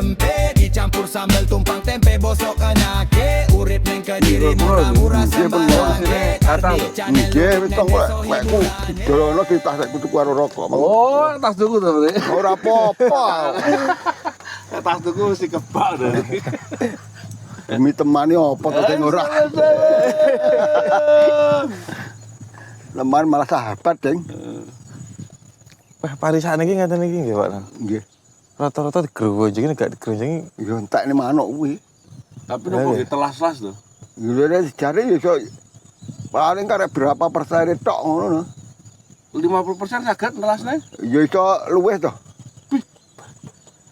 lempe dicampur sambal tumpang tempe bosok anake urip ning Kediri murah-murah sembangake nggih wis kok wekku dolono ditas kudu karo rokok. Oh, tas tuku to, Bre. Ora apa-apa. Tas tuku mesti kebak to. Demi temani apa to sing ora. Lemar malah sahabat, Ding. Wah, parisan iki ngaten iki nggih, Pak. Nggih. Rata-rata digeronjengi gak digeronjengi. Ya entekne manuk kuwi. Tapi nopo nggih telas-telas to. Ya jare ya iso paling karek berapa persen tok ngono. 50% saged telasne. Ya iso luwih to.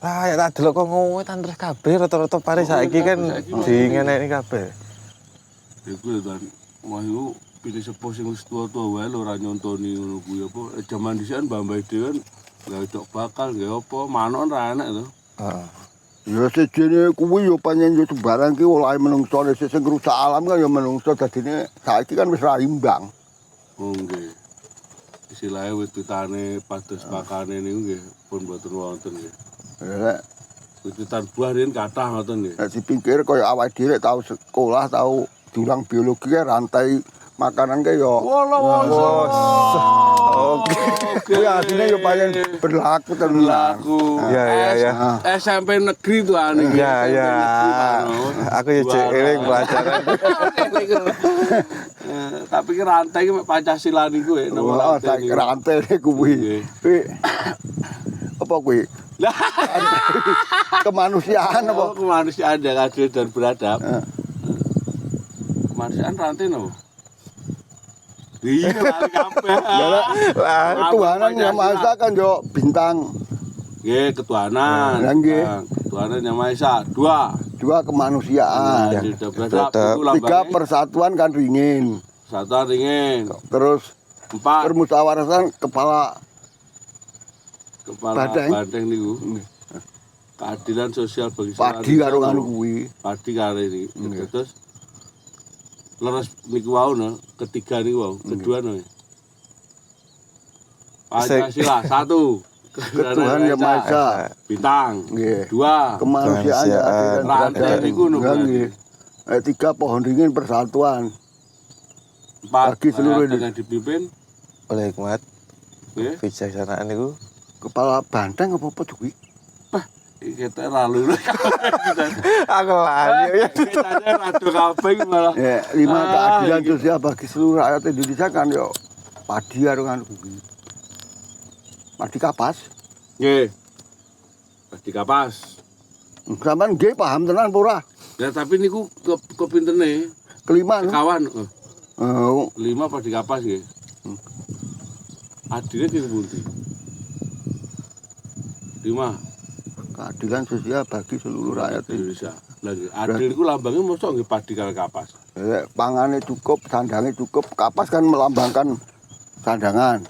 Lah ya tak delok kok ngono tantres kabeh rata-rata paris saiki kan dingeneni kabeh. Iku kan wah iku pilih sepuh sing wis tuwa-tuwa wae lho ora nyontoni ngono kuwi apa. Jaman disikan mbah-mbah dhewe kan gawe dok bakal gawe apa manuk ora enak to. Heeh. Ya sejene kuwi yo pancen yo sembarang ki olahe menungso sing ngrusak alam kan yo menungso dadine saiki kan wis ra imbang. Oh nggih. Istilahnya wit-witane pados pakane niku nggih pun mboten wonten nggih. Ya Wit-witan buah riyen kathah ngoten nggih. nek dipikir kaya awake dhewe tau sekolah tau diulang biologi rantai makanan ke yo. Oke. Kuwi artine yo pancen berlaku tenan. Ya. SMP negeri tuh ane. Ya. Aku yo cek eling pelajaran. Tapi ki rantai ki Pancasila niku nomor rantai kuwi. Kuwi apa kuwi? Kemanusiaan apa? Kemanusiaan yang adil dan beradab. Kemanusiaan rantai no. Iya, lali kabeh. Ketuhanan yang Maha Esa kan yo bintang. Nggih, ketuhanan. Nggih. Ketuhanan yang Maha Esa. Dua kemanusiaan. Tiga persatuan kan ringin. Persatuan ringin. Terus 4 permusyawaratan kepala banteng niku. Keadilan sosial bagi padi karo anu kuwi. Padi karo iki. Terus leres niku wau no, ketiga niku wau, kedua no. Pancasila 1. Ketuhanan yang Maha Esa. Bintang. Nggih. 2 Kemanusiaan yang adil dan rantai niku no. Nggih. 3 pohon ringin persatuan. 4 bagi seluruh yang dipimpin Oleh hikmat. nggih. Bijaksanaan niku Kepala banteng apa kuwi? Kita lalu aku lali ya. kita rada kabeh malah. Ya, 5 keadilan sosial bagi seluruh rakyat Indonesia kan yo padi karo kan kuwi. Padi kapas. Nggih. Padi kapas. Sampeyan nggih paham tenan apa ora? Ya tapi niku kepintene Kelima no? kawan. Oh, 5 padi kapas nggih. Adile ki pundi? 5 keadilan sosial bagi seluruh rakyat Indonesia. Lagi adil iku lambangnya mosok nggih padi karo kapas. Ya, pangane cukup, sandangnya cukup. Kapas kan melambangkan sandangan.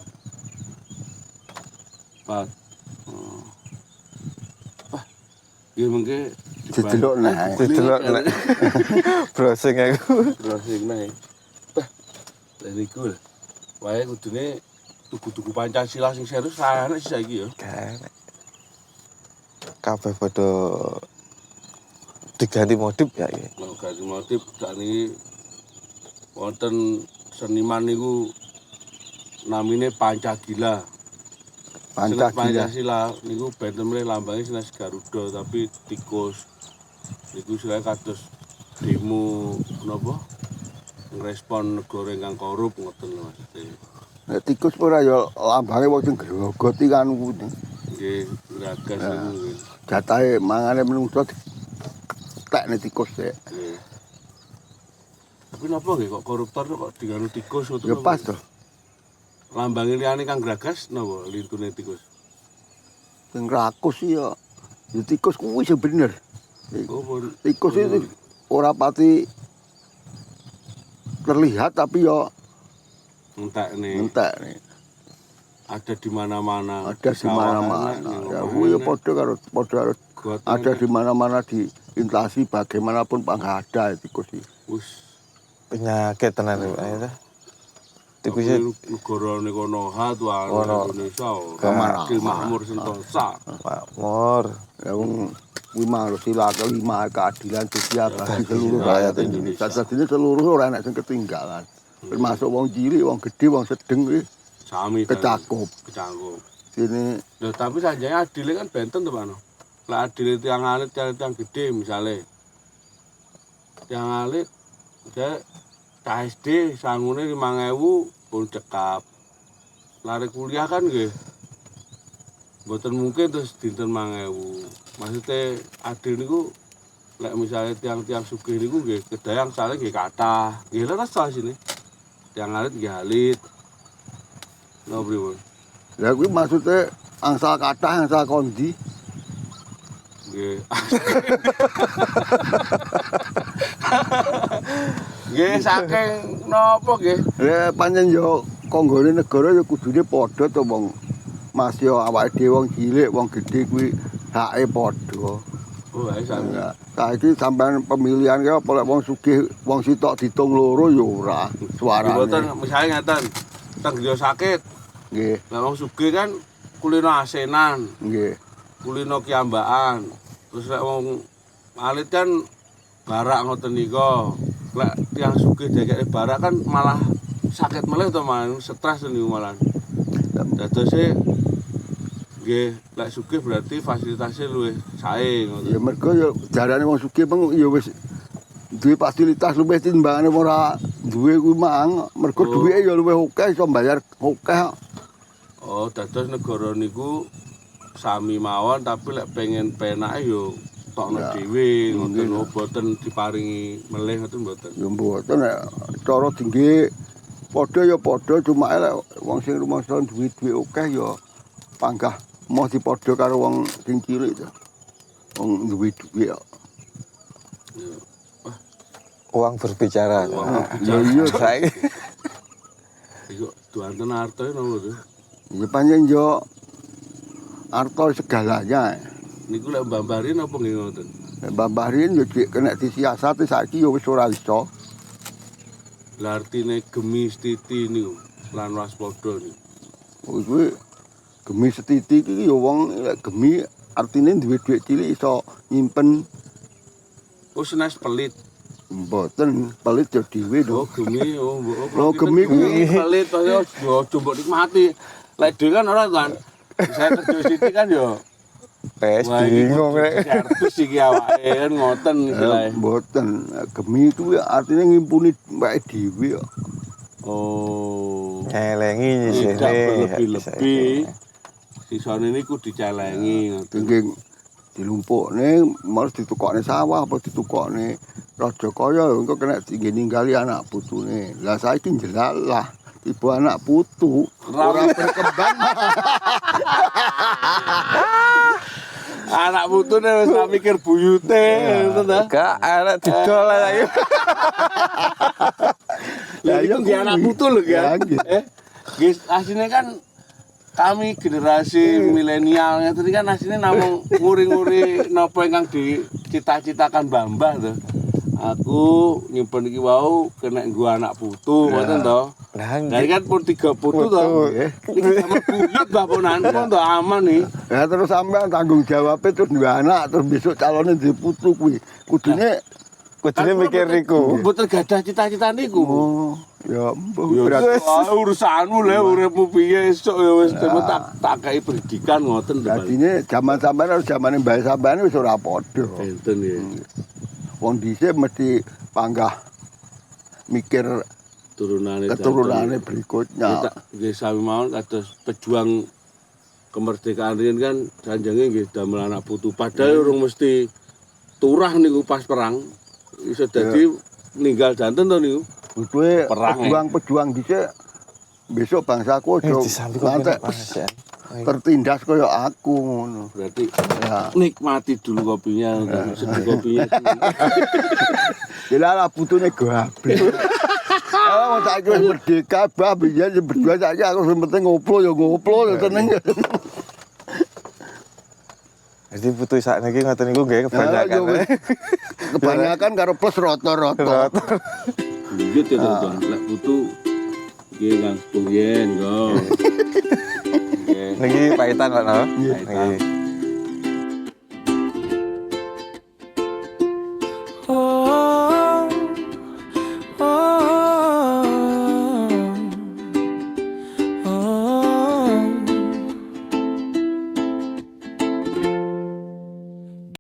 Pak. Wah. Nggih mengke Didelok nek. didelok nek browsing aku. Browsing nek. Wah. Lah niku lho. Wae kudune tuku-tuku Pancasila sing serius ana saiki ya. Kabeh padha diganti modif ya iki. Mau ganti motif sakniki wonten seniman niku namine Pancagila. Pancasila niku benten lambangnya sinas Garuda tapi tikus. Niku selain kados demo napa? Ngrespon negara ingkang korup ngoten lho maksudnya. Nek tikus ora ya lambange wong sing grogoti kan kuwi. Nggih, gagas niku nggih. Jatahe mangane menungso tekne tikus sik. Nggih. Tapi napa nggih kok koruptor kok diganu tikus ngoten? Ya pas to. Lambange liyane kang gagas napa lintune tikus? Sing rakus ya. Ya tikus kuwi sing bener. Oh, pun. Tikus itu ora pati terlihat tapi ya Entek nih. entek nih. Ada di mana-mana. Ada di mana-mana. Ya kuwi ya padha karo ada di mana-mana di inflasi bagaimanapun Pak nggak ada tikus iki. Wis Penyakit tenan iki. Tipis negara ning kono tuan Ono. Indonesia. Kamar. Adil makmur sentosa. makmur. Ya wong kuwi mah sila kelima keadilan sosial bagi seluruh rakyat Indonesia. Jadi seluruh orang enak sing ketinggalan. Termasuk wong cilik, wong gede, wong sedeng kuwi Sami kecakup. kecakup. Sini Loh, tapi sajane adile kan benten to, Pak. Lah adile tiang alit, tiang gede misale. Tiang alit dia KSD sangune 5.000 pun cekap. Lari kuliah kan nggih. Mboten mungkin terus dinten 5.000. Maksudnya adil niku lek misalnya tiang-tiang sugih niku nggih kedayang sale nggih kathah. Nggih leres to sini. Tiang alit nggih alit. Napa pripun? ya kuwi maksudnya angsal kathah, angsal kondi. Nggih. Nggih saking napa nggih? Ya pancen yo konggone negara ya kudune padha to wong. Mas yo awake dhewe wong cilik, wong gedhe kuwi hake padha. Oh, ae sami. Ya, saiki sampean pemilihan ki apa lek wong sugih, wong sitok ditung loro ya ora Mboten suarane. misale ngeten. Teng griya sakit. Nggih, Lah wong sugih kan kulino asenan, nggih. kulino kiambaan. Terus lek wong alit kan barak ngoten nika. Lek tiyang sugih dekeke barak kan malah sakit meleh to malah stres niku malah. Dadose nggih lek sugih berarti fasilitasnya luwih sae ngoten. Ya mergo ya jarane wong sugih peng ya wis duwe fasilitas luwih timbangane ora duwe kuwi mang. Mergo Oh. duwike ya luwih akeh iso mbayar akeh. Oh, dados negara niku sami mawon tapi lek pengen penake yo tokno Ya. dhewe ngoten Nggih. oh, boten diparingi meleh ngoten boten. Ya mboten nek cara tinggi padha ya padha cuma lek wong sing rumangsa duwe akeh ya panggah mau dipadha karo wong sing cilik to. Wong duwe duwe kok. Uang berbicara. Uang Ya iya Saiki Iku duanten arte napa to? ya pancen yo arta segalanya. Niku lek mbambarin apa nggih ngoten? Mbah-mbahin yo cek kena disiasati saiki yo wis ora iso. Lah artine gemi stiti niku lan waspada niku. Kuwi gemi setiti iki yo wong lek gemi artine duwe dhuwit cilik iso nyimpen Oh senes pelit. mboten pelit yo dhewe Oh lho. gemi oh Oh, gemi kuwi. pelit to yo coba nikmati. Lek dhewe kan ora kan. Saya kerja sithik kan yo. wes Wah, iki bingung kudu rek. servis iki awake kan ngoten istilahnya. Mboten gemi kuwi artine ngimpuni wae dhewe kok. Oh. Nyelengi Tidak sini. berlebih-lebih. Sisane niku dicelengi ngoten. Tinggi dilumpukne malah ditukokne sawah apa ditukokne raja kaya engko kena tinggi ninggali anak putune. Lah saiki jelalah tiba anak putu ora berkembang. Anak putune wis ra mikir buyute ngoten ta. Gak arek didol lah saiki. Lah iya iku nggih anak putu lho Ya, kan. nggih. Nggih asline kan kami generasi milenial ngeten kan asline namung nguri-nguri napa ingkang dicita-citakan Mbah-mbah to. Aku nyimpen iki wau kena nggo anak putu ngoten to. Lah Lah iki kan pun 3 putu to. Nggih. Iki sama buyut Mbah Ponan pun to aman nih. Ya terus sampean tanggung jawabnya terus dua anak terus besok calonnya di putu kuwi. Kudune kudune mikir niku. Mboten gadah cita-cita niku. oh ya Ya berarti urusanmu le uripmu piye esuk ya wis tak kei pendidikan ngoten to. dadine zaman sampean harus zamane mbah sampean wis ora padha. Enten ya. Wong dhisik mesti panggah mikir Turunane keturunane berikutnya. kita nggih sami mawon kados pejuang kemerdekaan riyen kan sanjange nggih damel anak putu padahal urung mesti turah niku pas perang iso dadi ninggal janten to niku. Butuhe Perang, pejuang dhisik besok bangsaku aja Disambi kok ngantek panas ya. tertindas kaya aku ngono. Berarti Ya. nikmati dulu kopinya, seduh kopinya. Dilala putune gabe. Oh, saiki wis merdeka, bah biyen berdua saiki aku sing penting ngoplo ya seneng. Jadi putu sakniki ngoten niku nggih kebanyakan. Ya, Kebanyakan karo plus rata-rata. Lanjut ya teman-teman, lek putu Nggih Kang Sepuh yen, go. Nggih. Niki paitan Pak no. Nggih. Paitan. Nggih.